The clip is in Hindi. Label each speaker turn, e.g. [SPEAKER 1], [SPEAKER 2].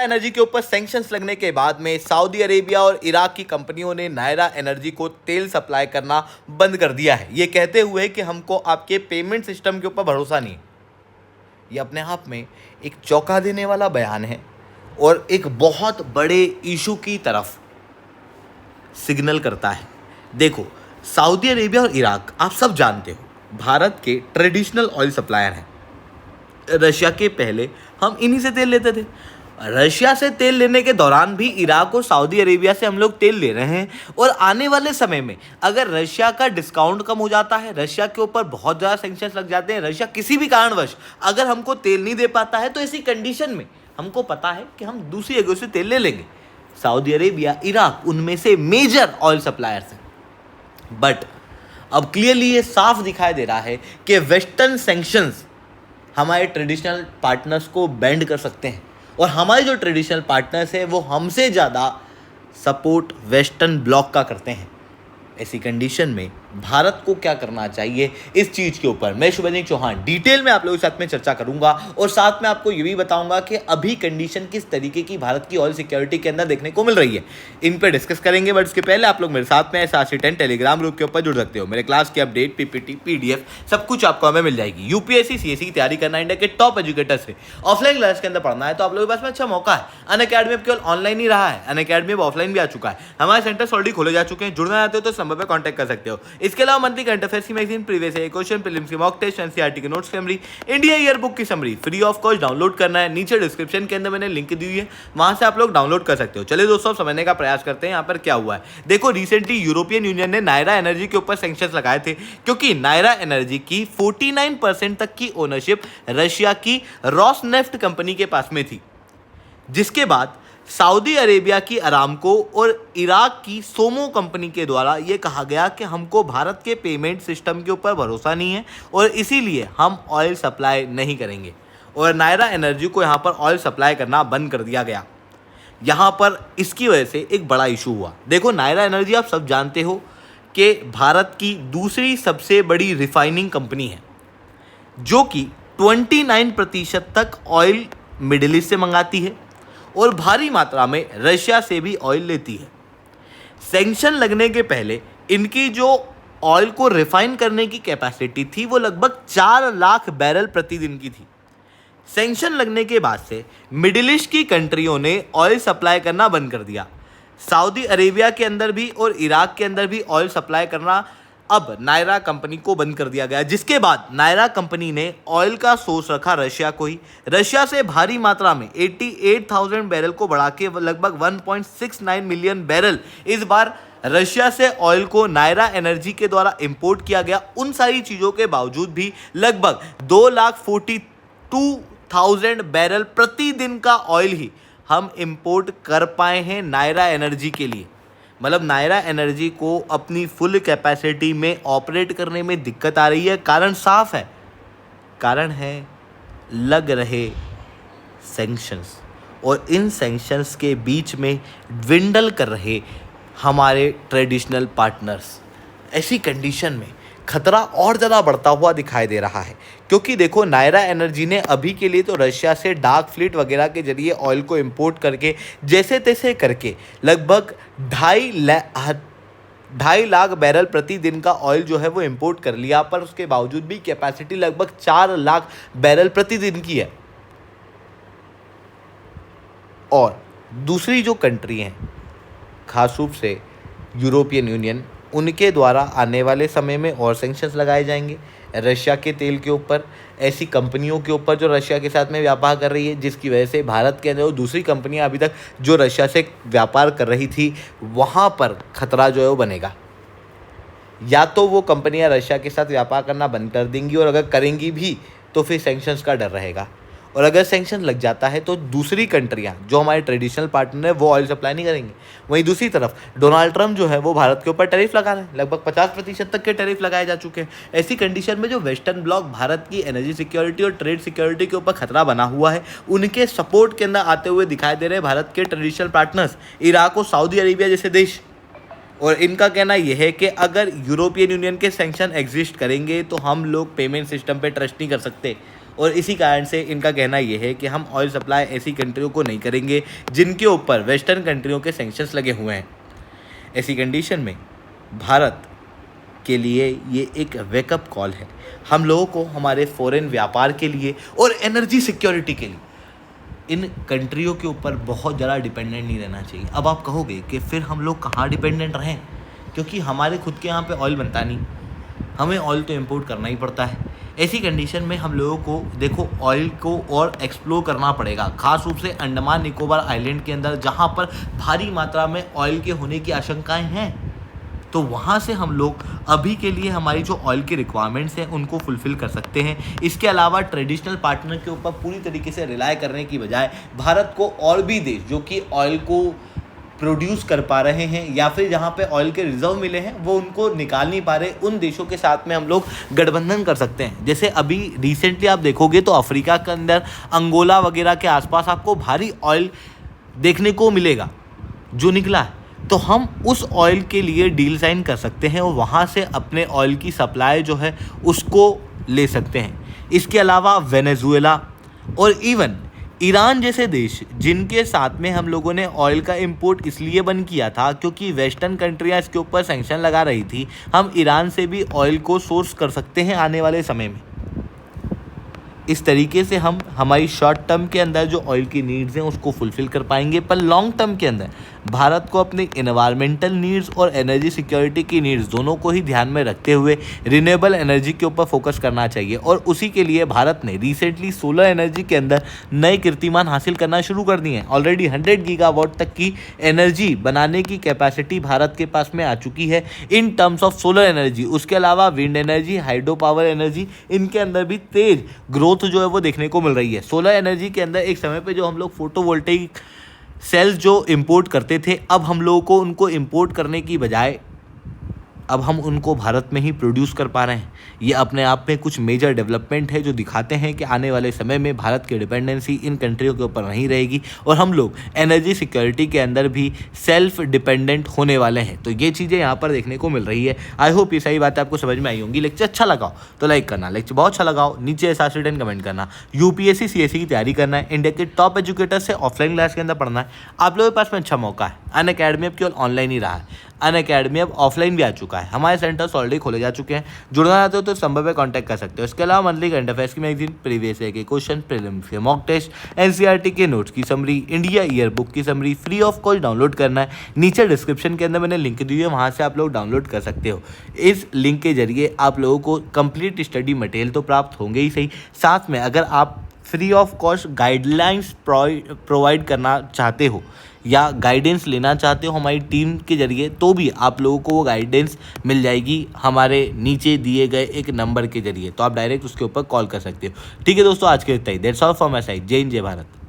[SPEAKER 1] एनर्जी के ऊपर सैंक्शंस लगने के बाद में सऊदी अरेबिया और इराक की कंपनियों ने नायरा एनर्जी को तेल सप्लाई करना बंद कर दिया है, ये कहते हुए कि हमको आपके पेमेंट सिस्टम के ऊपर भरोसा नहीं। ये अपने आप में एक चौंका देने वाला बयान है और एक बहुत बड़े इशू की तरफ सिग्नल करता है। देखो, सऊदी अरेबिया और इराक आप सब जानते हो भारत के ट्रेडिशनल ऑयल सप्लायर हैं। रशिया के पहले हम इन्हीं से तेल लेते थे। रशिया से तेल लेने के दौरान भी इराक और सऊदी अरेबिया से हम लोग तेल ले रहे हैं, और आने वाले समय में अगर रशिया का डिस्काउंट कम हो जाता है, रशिया के ऊपर बहुत ज़्यादा सैंक्शंस लग जाते हैं, रशिया किसी भी कारणवश अगर हमको तेल नहीं दे पाता है, तो ऐसी कंडीशन में हमको पता है कि हम दूसरी जगह से तेल ले लेंगे। सऊदी अरेबिया, इराक उनमें से मेजर ऑयल सप्लायर्स हैं। बट अब क्लियरली ये साफ दिखाई दे रहा है कि वेस्टर्न सैंक्शंस हमारे ट्रेडिशनल पार्टनर्स को बैंड कर सकते हैं, और हमारे जो ट्रेडिशनल पार्टनर्स हैं वो हमसे ज़्यादा सपोर्ट वेस्टर्न ब्लॉक का करते हैं। ऐसी कंडीशन में भारत को क्या करना चाहिए, इस चीज़ के ऊपर मैं शुभजीत चौहान डिटेल में आप लोगों के साथ में चर्चा करूंगा, और साथ में आपको ये भी बताऊंगा कि अभी कंडीशन किस तरीके की भारत की ऑयल सिक्योरिटी के अंदर देखने को मिल रही है, इन पर डिस्कस करेंगे। बट इसके पहले आप लोग मेरे साथ में SRC10 टेलीग्राम ग्रुप के ऊपर जुड़ सकते हो। मेरे क्लास की अपडेट, PPT, PDF सब कुछ आपको हमें मिल जाएगी। UPSC CSE की तैयारी करना, इंडिया के टॉप एजुकेटर से ऑफलाइन क्लास के अंदर पढ़ना है तो आप लोगों के पास में अच्छा मौका है। अनअकैडमी अब केवल ऑनलाइन ही रहा है, अनअकैडमी अब ऑफलाइन भी आ चुका है। हमारे सेंटर्स ऑलरेडी खोले जा चुके हैं। जुड़ना चाहते हो तो इस नंबर पर कॉन्टैक्ट कर सकते हो। इसके अलावा मंथली करंट अफेयर्स की magazine, previous year question, prelims की मॉक टेस्ट, NCERT के notes summary, India year book की summary free of cost download करना है। नीचे डिस्क्रिप्शन के अंदर मैंने लिंक दी हुई है, वहां से आप लोग डाउनलोड कर सकते हो। चलिए दोस्तों, समझने का प्रयास करते हैं यहाँ पर क्या हुआ है। देखो, रिसेंटली यूरोपियन यूनियन ने नायरा एनर्जी के ऊपर सैंक्शंस लगाए थे, क्योंकि नायरा एनर्जी की 49% तक की ओनरशिप रशिया की रॉसनेफ्ट कंपनी के पास में थी, जिसके बाद सऊदी अरेबिया की अरामको और इराक की सोमो कंपनी के द्वारा यह कहा गया कि हमको भारत के पेमेंट सिस्टम के ऊपर भरोसा नहीं है, और इसीलिए हम ऑयल सप्लाई नहीं करेंगे, और नायरा एनर्जी को यहाँ पर ऑयल सप्लाई करना बंद कर दिया गया। यहाँ पर इसकी वजह से एक बड़ा इशू हुआ। देखो, नायरा एनर्जी आप सब जानते हो कि भारत की दूसरी सबसे बड़ी रिफाइनिंग कंपनी है, जो कि 29% तक ऑयल मिडिल ईस्ट से मंगाती है और भारी मात्रा में रशिया से भी ऑयल लेती है। सैंक्शन लगने के पहले इनकी जो ऑयल को रिफाइन करने की कैपेसिटी थी वो लगभग 4 लाख बैरल प्रतिदिन की थी। सैंक्शन लगने के बाद से मिडिल ईस्ट की कंट्रियों ने ऑयल सप्लाई करना बंद कर दिया। सऊदी अरेबिया के अंदर भी और इराक के अंदर भी ऑयल सप्लाई करना अब नायरा कंपनी को बंद कर दिया गया, जिसके बाद नायरा कंपनी ने ऑयल का सोर्स रखा रशिया को ही। रशिया से भारी मात्रा में 88,000 बैरल को बढ़ा के लगभग 1.69 मिलियन बैरल इस बार रशिया से ऑयल को नायरा एनर्जी के द्वारा इंपोर्ट किया गया। उन सारी चीज़ों के बावजूद भी लगभग 2,42,000 बैरल प्रतिदिन का ऑयल ही हम इंपोर्ट कर पाए हैं नायरा एनर्जी के लिए। मतलब नायरा एनर्जी को अपनी फुल कैपेसिटी में ऑपरेट करने में दिक्कत आ रही है। कारण साफ है, कारण है लग रहे सैंक्शंस, और इन सैंक्शंस के बीच में ड्विंडल कर रहे हमारे ट्रेडिशनल पार्टनर्स। ऐसी कंडीशन में खतरा और ज़्यादा बढ़ता हुआ दिखाई दे रहा है, क्योंकि देखो, नायरा एनर्जी ने अभी के लिए तो रशिया से डार्क फ्लीट वगैरह के जरिए ऑयल को इंपोर्ट करके जैसे तैसे करके लगभग 2.5 लाख बैरल प्रतिदिन का ऑयल जो है वो इंपोर्ट कर लिया, पर उसके बावजूद भी कैपेसिटी लगभग 4 लाख बैरल प्रतिदिन की है। और दूसरी जो कंट्री हैं, खास रूप से यूरोपियन यूनियन, उनके द्वारा आने वाले समय में और सैंक्शंस लगाए जाएंगे रशिया के तेल के ऊपर, ऐसी कंपनियों के ऊपर जो रशिया के साथ में व्यापार कर रही है, जिसकी वजह से भारत के अंदर दूसरी कंपनियां अभी तक जो रशिया से व्यापार कर रही थी वहाँ पर खतरा जो है वो बनेगा। या तो वो कंपनियां रशिया के साथ व्यापार करना बंद कर देंगी, और अगर करेंगी भी तो फिर सैंक्शंस का डर रहेगा। और अगर सैंक्शन लग जाता है तो दूसरी कंट्रियां जो हमारे ट्रेडिशनल पार्टनर है वो ऑयल सप्लाई नहीं करेंगे। वहीं दूसरी तरफ डोनाल्ड ट्रंप जो है वो भारत के ऊपर टैरिफ लगा रहे हैं, लगभग 50% तक के टैरिफ लगाए जा चुके हैं। ऐसी कंडीशन में जो वेस्टर्न ब्लॉक भारत की एनर्जी सिक्योरिटी और ट्रेड सिक्योरिटी के ऊपर खतरा बना हुआ है, उनके सपोर्ट के अंदर आते हुए दिखाई दे रहे हैं भारत के ट्रेडिशनल पार्टनर्स इराक और सऊदी अरेबिया जैसे देश। और इनका कहना यह है कि अगर यूरोपियन यूनियन के सैंक्शन एग्जिस्ट करेंगे तो हम लोग पेमेंट सिस्टम पे ट्रस्ट नहीं कर सकते, और इसी कारण से इनका कहना ये है कि हम ऑयल सप्लाई ऐसी कंट्रियों को नहीं करेंगे जिनके ऊपर वेस्टर्न कंट्रियों के सैंक्शंस लगे हुए हैं। ऐसी कंडीशन में भारत के लिए ये एक वेकअप कॉल है। हम लोगों को हमारे फॉरेन व्यापार के लिए और एनर्जी सिक्योरिटी के लिए इन कंट्रियों के ऊपर बहुत ज़्यादा डिपेंडेंट नहीं रहना चाहिए। अब आप कहोगे कि फिर हम लोग कहाँ डिपेंडेंट रहें, क्योंकि हमारे खुद के यहाँ पे ऑयल बनता नहीं, हमें ऑयल तो इंपोर्ट करना ही पड़ता है। ऐसी कंडीशन में हम लोगों को देखो ऑयल को और एक्सप्लोर करना पड़ेगा, खास रूप से अंडमान निकोबार आइलैंड के अंदर जहाँ पर भारी मात्रा में ऑयल के होने की आशंकाएं हैं। तो वहाँ से हम लोग अभी के लिए हमारी जो ऑयल की रिक्वायरमेंट्स हैं उनको फुलफ़िल कर सकते हैं। इसके अलावा ट्रेडिशनल पार्टनर के ऊपर पूरी तरीके से रिलाय करने की बजाय भारत को और भी देश जो कि ऑयल को प्रोड्यूस कर पा रहे हैं या फिर जहाँ पे ऑयल के रिजर्व मिले हैं वो उनको निकाल नहीं पा रहे, उन देशों के साथ में हम लोग गठबंधन कर सकते हैं। जैसे अभी रिसेंटली आप देखोगे तो अफ्रीका के अंदर अंगोला वगैरह के आसपास आपको भारी ऑयल देखने को मिलेगा जो निकला है। तो हम उस ऑयल के लिए डील साइन कर सकते हैं और वहाँ से अपने ऑयल की सप्लाई जो है उसको ले सकते हैं। इसके अलावा वेनेजुएला और इवन ईरान जैसे देश जिनके साथ में हम लोगों ने ऑयल का इंपोर्ट इसलिए बंद किया था क्योंकि वेस्टर्न कंट्रियाँ इसके ऊपर सैंक्शन लगा रही थी, हम ईरान से भी ऑयल को सोर्स कर सकते हैं आने वाले समय में। इस तरीके से हम हमारी शॉर्ट टर्म के अंदर जो ऑयल की नीड्स हैं उसको फुलफ़िल कर पाएंगे, पर लॉन्ग टर्म के अंदर भारत को अपनी एनवायरमेंटल नीड्स और एनर्जी सिक्योरिटी की नीड्स दोनों को ही ध्यान में रखते हुए रिन्यूएबल एनर्जी के ऊपर फोकस करना चाहिए। और उसी के लिए भारत ने रिसेंटली सोलर एनर्जी के अंदर नए कीर्तिमान हासिल करना शुरू कर दिए हैं। ऑलरेडी 100 गीगावाट तक की एनर्जी बनाने की कैपेसिटी भारत के पास में आ चुकी है in terms of solar energy. उसके अलावा wind energy, hydro power energy, इनके अंदर भी तेज ग्रोथ जो है वो देखने को मिल रही है। सोलर एनर्जी के अंदर एक समय पे जो हम लोग फोटोवोल्टेइक सेल्स जो इंपोर्ट करते थे, अब हम लोगों को उनको इंपोर्ट करने की बजाय अब हम उनको भारत में ही प्रोड्यूस कर पा रहे हैं। ये अपने आप में कुछ मेजर डेवलपमेंट है जो दिखाते हैं कि आने वाले समय में भारत की डिपेंडेंसी इन कंट्रियों के ऊपर नहीं रहेगी और हम लोग एनर्जी सिक्योरिटी के अंदर भी सेल्फ डिपेंडेंट होने वाले हैं। तो ये चीज़ें यहाँ पर देखने को मिल रही है। आई होप ये सही बातें आपको समझ में आई होंगी। लेक्चर अच्छा लगाओ तो लाइक करना, लेक्चर बहुत अच्छा लगाओ नीचे ऐसा रिटर्न कमेंट करना। यूपीएससी सीएससी की तैयारी करना है, इंडिया के टॉप एजुकेटर से ऑफलाइन क्लास के अंदर पढ़ना है, आप लोगों के पास में अच्छा मौका है। अनअकैडमी अब केवल ऑनलाइन ही रहा है, अनअकैडमी अब ऑफलाइन भी आ चुका है। हमारे सेंटर्स ऑलरेडी खोले जा चुके हैं। जुड़ना चाहते हो तो इस नंबर पर कॉन्टैक्ट कर सकते हो। इसके अलावा मंथली करंट अफेयर्स की मैगजीन, प्रीवियस ईयर के क्वेश्चन, प्रीलिम्स के मॉक टेस्ट, एनसीईआरटी के नोट्स की समरी, इंडिया ईयर बुक की summary free of cost download करना है। नीचे डिस्क्रिप्शन के अंदर मैंने लिंक दी है, वहाँ से आप लोग डाउनलोड कर सकते हो। इस लिंक के जरिए आप लोगों को कंप्लीट स्टडी मटेरियल तो प्राप्त होंगे ही सही, साथ में अगर आप free of cost guidelines provide करना चाहते हो या गाइडेंस लेना चाहते हो हमारी टीम के जरिए, तो भी आप लोगों को वो गाइडेंस मिल जाएगी हमारे नीचे दिए गए एक नंबर के जरिए। तो आप डायरेक्ट उसके ऊपर कॉल कर सकते हो। ठीक है दोस्तों, आज के इतना ही। That's all from my side. Jai Hind, जय भारत।